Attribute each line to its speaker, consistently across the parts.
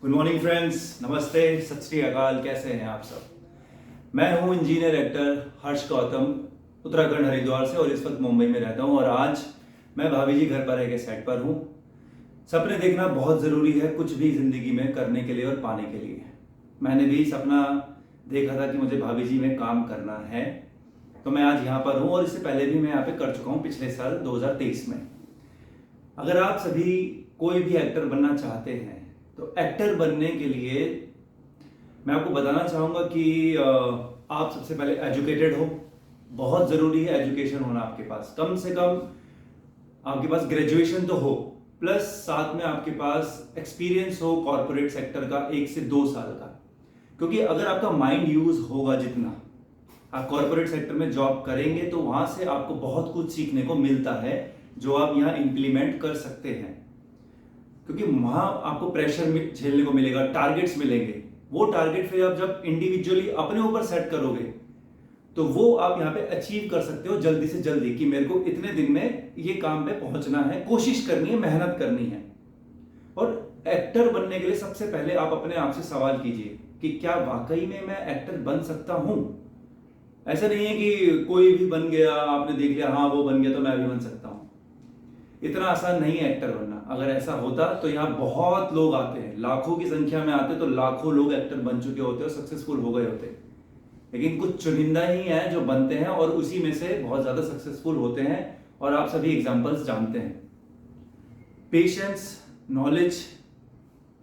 Speaker 1: Good morning friends, नमस्ते, सत श्री अकाल। कैसे हैं आप सब? मैं हूं इंजीनियर एक्टर हर्ष गौतम, उत्तराखंड हरिद्वार से, और इस वक्त मुंबई में रहता हूं। और आज मैं भाभी जी घर पर रह के सेट पर हूं। सपने देखना बहुत ज़रूरी है कुछ भी ज़िंदगी में करने के लिए और पाने के लिए। मैंने भी सपना देखा था कि मुझे भाभी जी में काम करना है, तो मैं आज यहाँ पर हूँ। और इससे पहले भी मैं यहाँ पे कर चुका हूँ, पिछले साल 2023 में। अगर आप सभी कोई भी एक्टर बनना चाहते हैं तो एक्टर बनने के लिए मैं आपको बताना चाहूँगा कि आप सबसे पहले एजुकेटेड हो। बहुत ज़रूरी है एजुकेशन होना आपके पास। कम से कम आपके पास ग्रेजुएशन तो हो, प्लस साथ में आपके पास एक्सपीरियंस हो कॉरपोरेट सेक्टर का 1 से 2 साल का। क्योंकि अगर आपका माइंड यूज होगा, जितना आप कॉरपोरेट सेक्टर में जॉब करेंगे तो वहाँ से आपको बहुत कुछ सीखने को मिलता है जो आप यहाँ इम्प्लीमेंट कर सकते हैं। क्योंकि वहाँ आपको प्रेशर झेलने को मिलेगा, टारगेट्स मिलेंगे। वो टारगेट फिर आप जब इंडिविजुअली अपने ऊपर सेट करोगे तो वो आप यहाँ पे अचीव कर सकते हो जल्दी से जल्दी, कि मेरे को इतने दिन में ये काम पे पहुंचना है, कोशिश करनी है, मेहनत करनी है। और एक्टर बनने के लिए सबसे पहले आप अपने आप से सवाल कीजिए कि क्या वाकई में मैं एक्टर बन सकता हूं। ऐसा नहीं है कि कोई भी बन गया, आपने देख लिया हाँ वो बन गया तो मैं भी बन सकता हूं। इतना आसान नहीं है एक्टर बनना। अगर ऐसा होता तो यहाँ बहुत लोग आते हैं, लाखों की संख्या में आते तो लाखों लोग एक्टर बन चुके होते और सक्सेसफुल हो गए होते। लेकिन कुछ चुनिंदा ही हैं जो बनते हैं और उसी में से बहुत ज्यादा सक्सेसफुल होते हैं। और आप सभी एग्जांपल्स जानते हैं। पेशेंस, नॉलेज,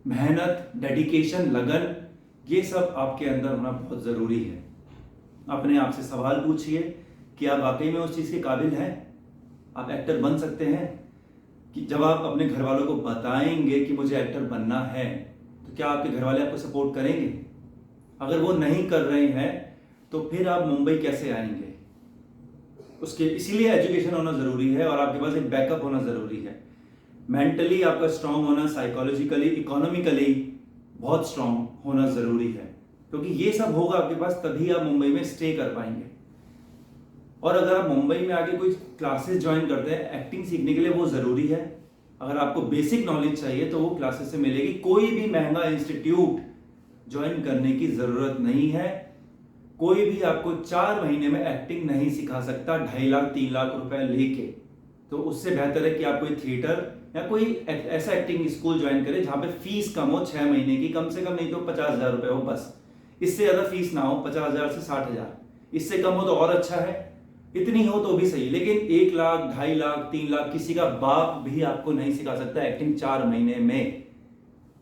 Speaker 1: मेहनत, डेडिकेशन, लगन, ये सब आपके अंदर होना बहुत जरूरी है। अपने आप से सवाल पूछिए कि आप वाकई में उस चीज के काबिल हैं, आप एक्टर बन सकते हैं। कि जब आप अपने घर वालों को बताएंगे कि मुझे एक्टर बनना है तो क्या आपके घर वाले आपको सपोर्ट करेंगे? अगर वो नहीं कर रहे हैं तो फिर आप मुंबई कैसे आएंगे? उसके इसीलिए एजुकेशन होना जरूरी है और आपके पास एक बैकअप होना जरूरी है। मेंटली आपका स्ट्रांग होना, साइकोलॉजिकली, इकोनॉमिकली बहुत स्ट्रांग होना जरूरी है। क्योंकि ये सब होगा आपके पास तभी आप मुंबई में स्टे कर पाएंगे। और अगर आप मुंबई में आके कोई क्लासेस ज्वाइन करते हैं एक्टिंग सीखने के लिए, वो जरूरी है। अगर आपको बेसिक नॉलेज चाहिए तो वो क्लासेस से मिलेगी। कोई भी महंगा इंस्टीट्यूट ज्वाइन करने की जरूरत नहीं है। कोई भी आपको 4 महीने में एक्टिंग नहीं सिखा सकता 2.5 लाख 3 लाख रुपए लेके। तो उससे बेहतर है कि आप कोई थिएटर या कोई ऐसा एक्टिंग स्कूल ज्वाइन करें जहां पे फीस कम हो, 6 महीने की कम से कम, नहीं तो 50,000 रुपए हो बस। इससे ज्यादा फीस ना हो, 50,000 से 60,000। इससे कम हो तो और अच्छा है, इतनी हो तो भी सही। लेकिन 1 लाख, 2.5 लाख, 3 लाख किसी का बाप भी आपको नहीं सिखा सकता एक्टिंग 4 महीने में।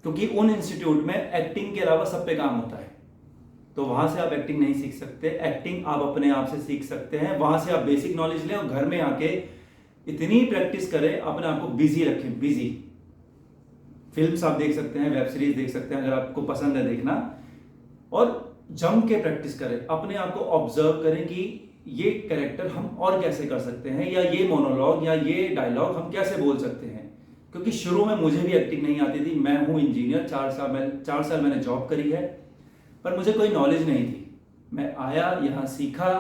Speaker 1: क्योंकि उन इंस्टीट्यूट में एक्टिंग के अलावा सब पे काम होता है। तो वहां से आप एक्टिंग नहीं सीख सकते। एक्टिंग आप अपने आप से सीख सकते हैं। वहां से आप बेसिक नॉलेज लें और घर में आके इतनी प्रैक्टिस करें, अपने आप को बिजी रखें, बिजी। फिल्म्स आप देख सकते हैं, वेब सीरीज देख सकते हैं अगर आपको पसंद है देखना। और जम के प्रैक्टिस करें, अपने आप को ऑब्जर्व करें कि ये कैरेक्टर हम और कैसे कर सकते हैं, या ये मोनोलॉग या ये डायलॉग हम कैसे बोल सकते हैं। क्योंकि शुरू में मुझे भी एक्टिंग नहीं आती थी। मैं हूं इंजीनियर, 4 साल मैंने जॉब करी है, पर मुझे कोई नॉलेज नहीं थी। मैं आया, यहाँ सीखा,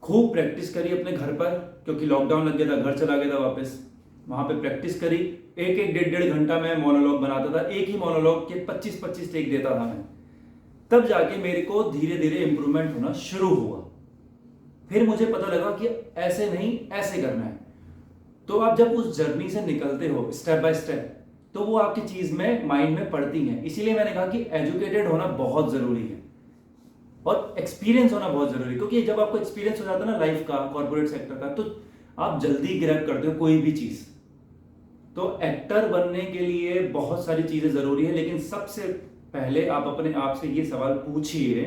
Speaker 1: खूब प्रैक्टिस करी अपने घर पर, क्योंकि लॉकडाउन लग गया था, घर चला गया था वापस। वहां पे प्रैक्टिस करी, एक एक 1.5 घंटा मैं मोनोलॉग बनाता था। एक ही मोनोलॉग के 25-25 टेक देता था मैं। तब जाके मेरे को धीरे धीरे इंप्रूवमेंट होना शुरू हुआ। फिर मुझे पता लगा कि ऐसे नहीं, ऐसे करना है। तो आप जब उस जर्नी से निकलते हो स्टेप बाय स्टेप, तो वो आपकी चीज में माइंड में पड़ती हैं। इसीलिए मैंने कहा कि एजुकेटेड होना बहुत जरूरी है और एक्सपीरियंस होना बहुत जरूरी है। क्योंकि जब आपको एक्सपीरियंस हो जाता है ना लाइफ का, कॉर्पोरेट सेक्टर का, तो आप जल्दी ग्रैब करते हो कोई भी चीज। तो एक्टर बनने के लिए बहुत सारी चीजें जरूरी है, लेकिन सबसे पहले आप अपने आप से ये सवाल पूछिए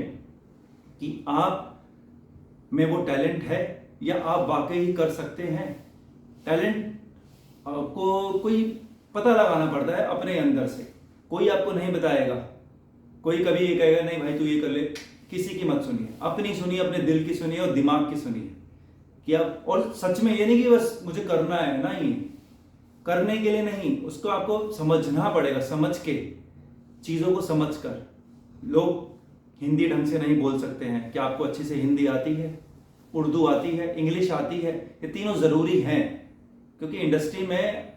Speaker 1: कि आप में वो टैलेंट है या आप वाकई ही कर सकते हैं। टैलेंट को कोई पता लगाना पड़ता है अपने अंदर से, कोई आपको नहीं बताएगा। कोई कभी ये कहेगा नहीं भाई तू ये कर ले, किसी की मत सुनिए, अपनी सुनिए, अपने दिल की सुनिए और दिमाग की सुनिए कि आप। और सच में ये नहीं कि बस मुझे करना है, नहीं, करने के लिए नहीं, उसको आपको समझना पड़ेगा। समझ के, चीजों को समझ कर। लोग हिंदी ढंग से नहीं बोल सकते हैं, क्या आपको अच्छी से हिंदी आती है, उर्दू आती है, इंग्लिश आती है? ये तीनों जरूरी हैं, क्योंकि इंडस्ट्री में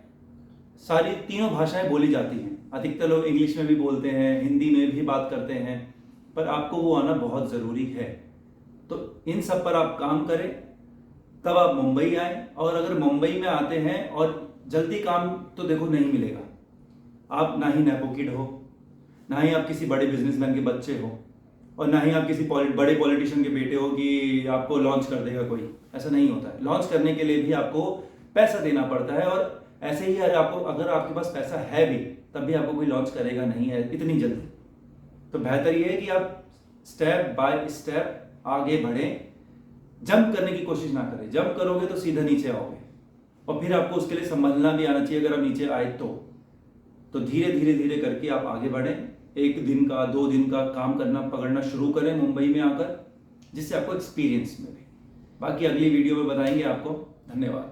Speaker 1: सारी तीनों भाषाएं बोली जाती हैं। अधिकतर लोग इंग्लिश में भी बोलते हैं, हिंदी में भी बात करते हैं, पर आपको वो आना बहुत ज़रूरी है। तो इन सब पर आप काम करें, तब आप मुंबई आए। और अगर मुंबई में आते हैं और जल्दी काम तो देखो नहीं मिलेगा, आप ना ही नेपो किड हो, ना ही आप किसी बड़े बिजनेसमैन के बच्चे हो, और ना ही आप किसी बड़े पॉलिटिशियन के बेटे हो कि आपको लॉन्च कर देगा कोई। ऐसा नहीं होता है। लॉन्च करने के लिए भी आपको पैसा देना पड़ता है, और ऐसे ही अगर आपके पास पैसा है भी, तब भी आपको कोई लॉन्च करेगा नहीं है इतनी जल्दी। तो बेहतर ये है कि आप स्टेप बाय स्टेप आगे बढ़ें, जंप करने की कोशिश ना करें। जंप करोगे तो सीधा नीचे आओगे, और फिर आपको उसके लिए संभलना भी आना चाहिए। अगर आप नीचे आए तो धीरे धीरे धीरे करके आप आगे बढ़ें। 1 दिन का 2 दिन का काम करना पकड़ना शुरू करें मुंबई में आकर, जिससे आपको एक्सपीरियंस मिले। बाकी अगली वीडियो में बताएंगे आपको। धन्यवाद।